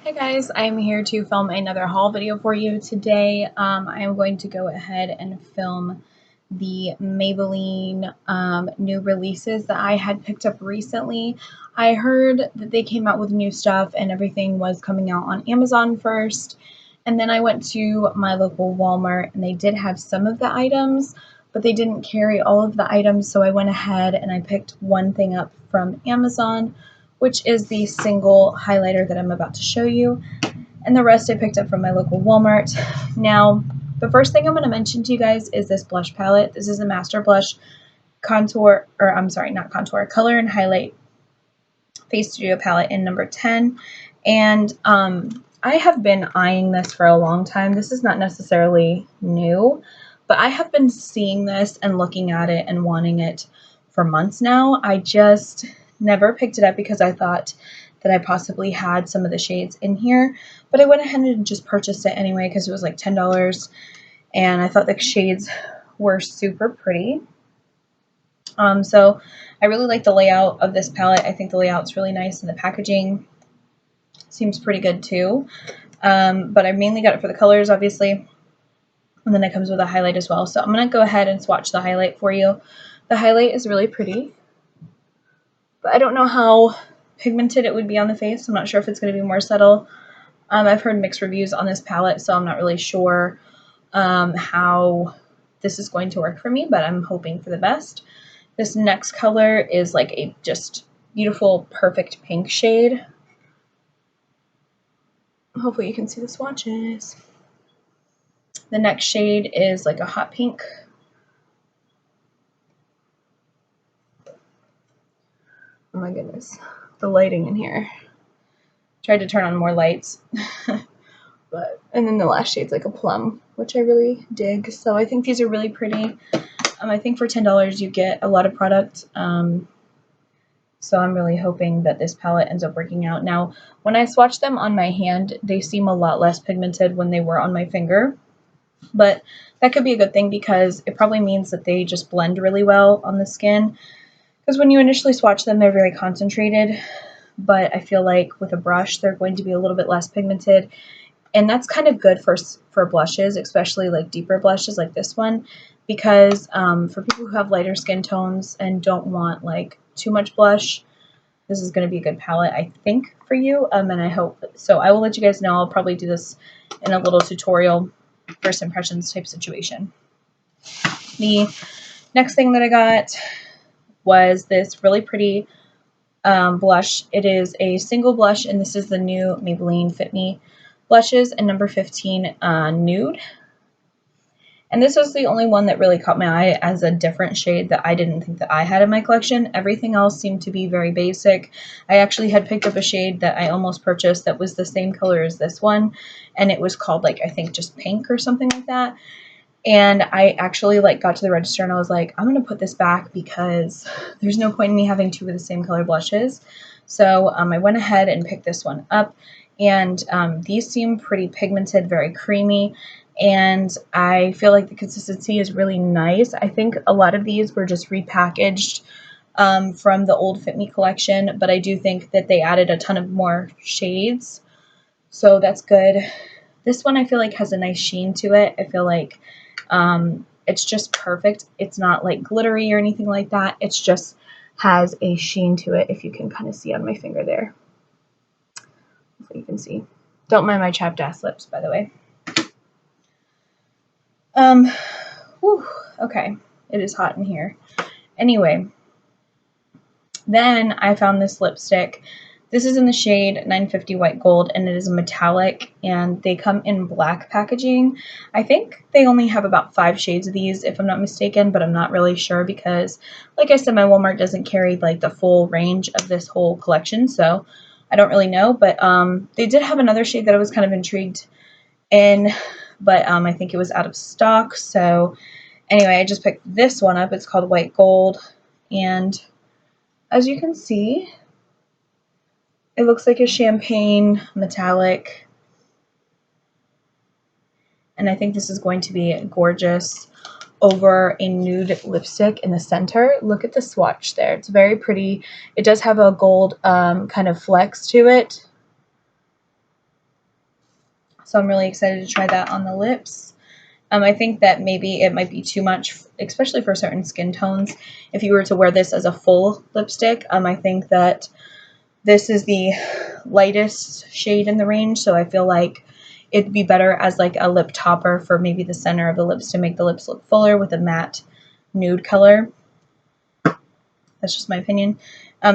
Hi guys, I'm here to film another haul video for you today. I am going to go ahead and film the Maybelline new releases that I had picked up recently. I heard that they came out with new stuff and everything was coming out on Amazon first. And then I went to my local Walmart and they did have some of the items, but they didn't carry all of the items. So I went ahead and I picked one thing up from Amazon, which is the single highlighter that I'm about to show you. And the rest I picked up from my local Walmart. Now, the first thing I'm going to mention to you guys is this blush palette. This is the Master Blush Contour, or I'm sorry, not Contour, Color and Highlight Face Studio palette in number 10. And I have been eyeing this for a long time. This is not necessarily new, but I have been seeing this and looking at it and wanting it for months now. I just never picked it up because I thought that I possibly had some of the shades in here, but I went ahead and just purchased it anyway because it was like $10 and I thought the shades were super pretty. So I really like the layout of this palette. I think the layout's really nice and the packaging seems pretty good too. But I mainly got it for the colors, obviously. And then it comes with a highlight as well. So I'm going to go ahead and swatch the highlight for you. The highlight is really pretty, but I don't know how pigmented it would be on the face. I'm not sure if it's going to be more subtle. I've heard mixed reviews on this palette, so I'm not really sure how this is going to work for me, but I'm hoping for the best. This next color is like a just beautiful, perfect pink shade. Hopefully you can see the swatches. The next shade is like a hot pink. Oh my goodness, the lighting in here. Tried to turn on more lights. And then the last shade's like a plum, which I really dig. So I think these are really pretty. I think for $10 you get a lot of product. So I'm really hoping that this palette ends up working out. Now, when I swatch them on my hand, they seem a lot less pigmented when they were on my finger. But that could be a good thing because it probably means that they just blend really well on the skin. Because when you initially swatch them, they're very concentrated. But I feel like with a brush, they're going to be a little bit less pigmented. And that's kind of good for blushes, especially like deeper blushes like this one, because for people who have lighter skin tones and don't want like too much blush, this is going to be a good palette, I think, for you. And I hope so. I will let you guys know. I'll probably do this in a little tutorial, first impressions type situation. The next thing that I got was this really pretty blush. It is a single blush, and this is the new Maybelline Fit Me blushes in number 15, Nude. And this was the only one that really caught my eye as a different shade that I didn't think that I had in my collection. Everything else seemed to be very basic. I actually had picked up a shade that I almost purchased that was the same color as this one, and it was called like, I think just pink or something like that. And I actually like got to the register and I was like, I'm going to put this back because there's no point in me having two of the same color blushes. So I went ahead and picked this one up. And these seem pretty pigmented, very creamy, and I feel like the consistency is really nice. I think a lot of these were just repackaged from the old Fit Me collection, but I do think that they added a ton of more shades, so that's good. This one I feel like has a nice sheen to it. I feel like it's just perfect. It's not like glittery or anything like that. It's just has a sheen to it, if you can kind of see on my finger there. You can see. Don't mind my chapped ass lips, by the way. Okay, it is hot in here. Anyway, then I found this lipstick. This is in the shade 950 White Gold, and it is a metallic, and they come in black packaging. I think they only have about 5 shades of these, if I'm not mistaken, but I'm not really sure because, like I said, my Walmart doesn't carry like the full range of this whole collection, so I don't really know, but they did have another shade that I was kind of intrigued in, but I think it was out of stock. So anyway, I just picked this one up. It's called White Gold, and as you can see, it looks like a champagne metallic, and I think this is going to be gorgeous over a nude lipstick in the center. Look at the swatch there. It's very pretty. It does have a gold kind of flex to it. So I'm really excited to try that on the lips. I think that maybe it might be too much, especially for certain skin tones. If you were to wear this as a full lipstick, I think that this is the lightest shade in the range, so I feel like it'd be better as like a lip topper for maybe the center of the lips to make the lips look fuller with a matte nude color. That's just my opinion.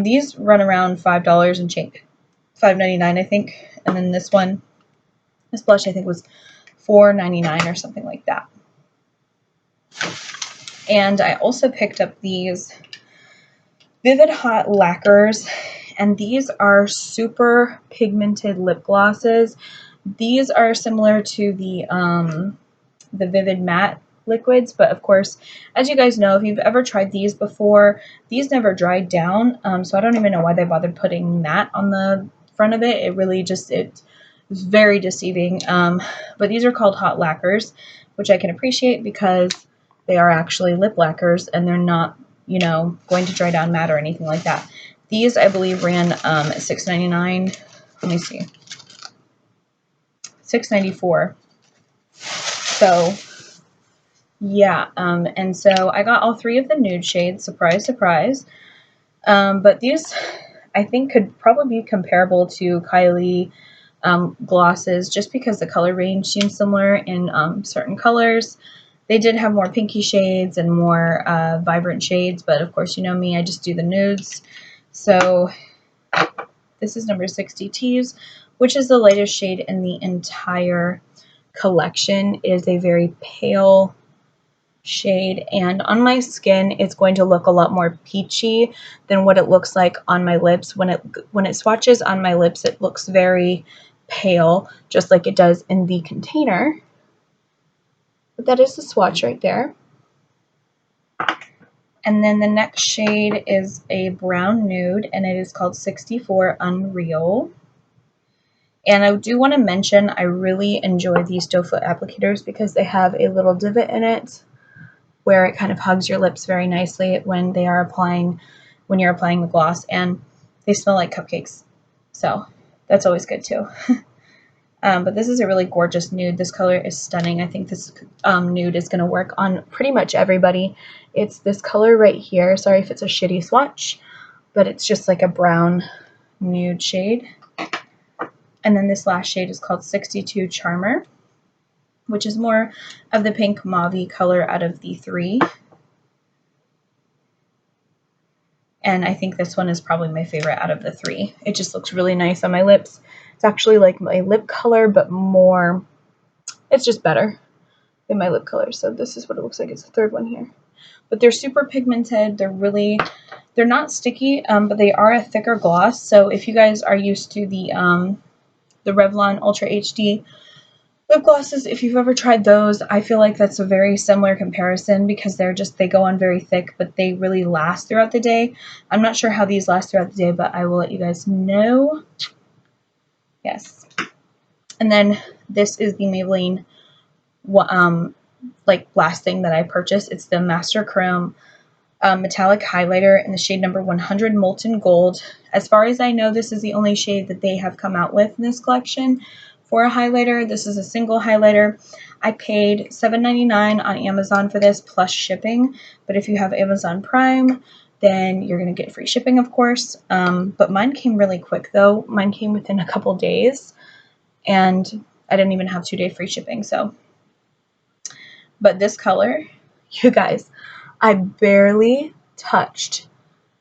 These run around $5 and change, $5.99 I think, and then this blush I think was $4.99 or something like that. And I also picked up these Vivid Hot Lacquers, and these are super pigmented lip glosses. These are similar to the Vivid Matte liquids, but of course, as you guys know, if you've ever tried these before, these never dried down, so I don't even know why they bothered putting matte on the front of it. It really just, it's very deceiving, but these are called hot lacquers, which I can appreciate because they are actually lip lacquers and they're not, you know, going to dry down matte or anything like that. These, I believe, ran at $6.99. Let me see. $6.94. So, yeah. And so I got all three of the nude shades. Surprise, surprise. But these, I think, could probably be comparable to Kylie glosses just because the color range seems similar in certain colors. They did have more pinky shades and more vibrant shades, but of course, you know me, I just do the nudes. So this is number 60 Tease, which is the lightest shade in the entire collection. It is a very pale shade, and on my skin it's going to look a lot more peachy than what it looks like on my lips. When it swatches on my lips, it looks very pale, just like it does in the container. But that is the swatch right there. And then the next shade is a brown nude, and it is called 64 Unreal. And I do want to mention, I really enjoy these doe foot applicators because they have a little divot in it where it kind of hugs your lips very nicely when you're applying the gloss, and they smell like cupcakes. So that's always good too. But this is a really gorgeous nude. This color is stunning. I think this nude is going to work on pretty much everybody. It's this color right here. Sorry if it's a shitty swatch, but it's just like a brown nude shade. And then this last shade is called 62 Charmer, which is more of the pink mauve color out of the three. And I think this one is probably my favorite out of the three. It just looks really nice on my lips. It's actually like my lip color, but more, it's just better than my lip color. So this is what it looks like. It's the third one here. But they're super pigmented. They're not sticky, but they are a thicker gloss. So if you guys are used to the Revlon Ultra HD lip glosses, if you've ever tried those, I feel like that's a very similar comparison because they go on very thick, but they really last throughout the day. I'm not sure how these last throughout the day, but I will let you guys know. Yes. And then this is the Maybelline like last thing that I purchased. It's the Master Chrome metallic highlighter in the shade number 100 Molten Gold. As far as I know, this is the only shade that they have come out with in this collection for a highlighter. This is a single highlighter. I paid $7.99 on Amazon for this plus shipping, but if you have Amazon Prime, then you're going to get free shipping, of course. But mine came really quick though. Mine came within a couple days, and I didn't even have 2-day free shipping. So, but this color, you guys, I barely touched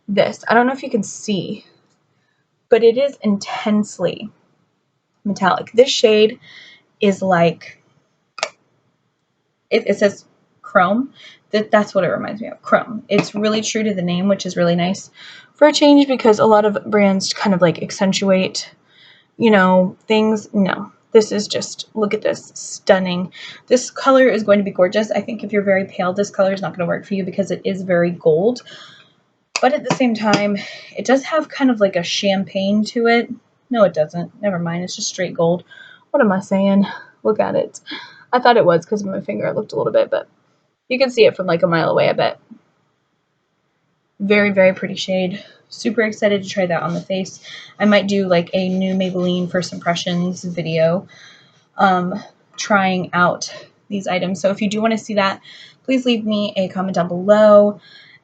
this. I don't know if you can see, but it is intensely metallic. This shade is like, it says chrome. That's what it reminds me of, chrome. It's really true to the name, which is really nice for a change because a lot of brands kind of like accentuate, you know, things. No, this is just, look at this, stunning. This color is going to be gorgeous. I think if you're very pale, this color is not going to work for you because it is very gold. But at the same time, it does have kind of like a champagne to it. No, it doesn't. Never mind. It's just straight gold. What am I saying? Look at it. I thought it was because of my finger. It looked a little bit, but you can see it from like a mile away, I bet. Very, very pretty shade. Super excited to try that on the face. I might do like a new Maybelline First Impressions video trying out these items. So if you do want to see that, please leave me a comment down below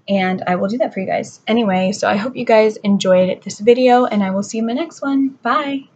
and I will do that for you guys. Anyway, so I hope you guys enjoyed this video and I will see you in my next one. Bye!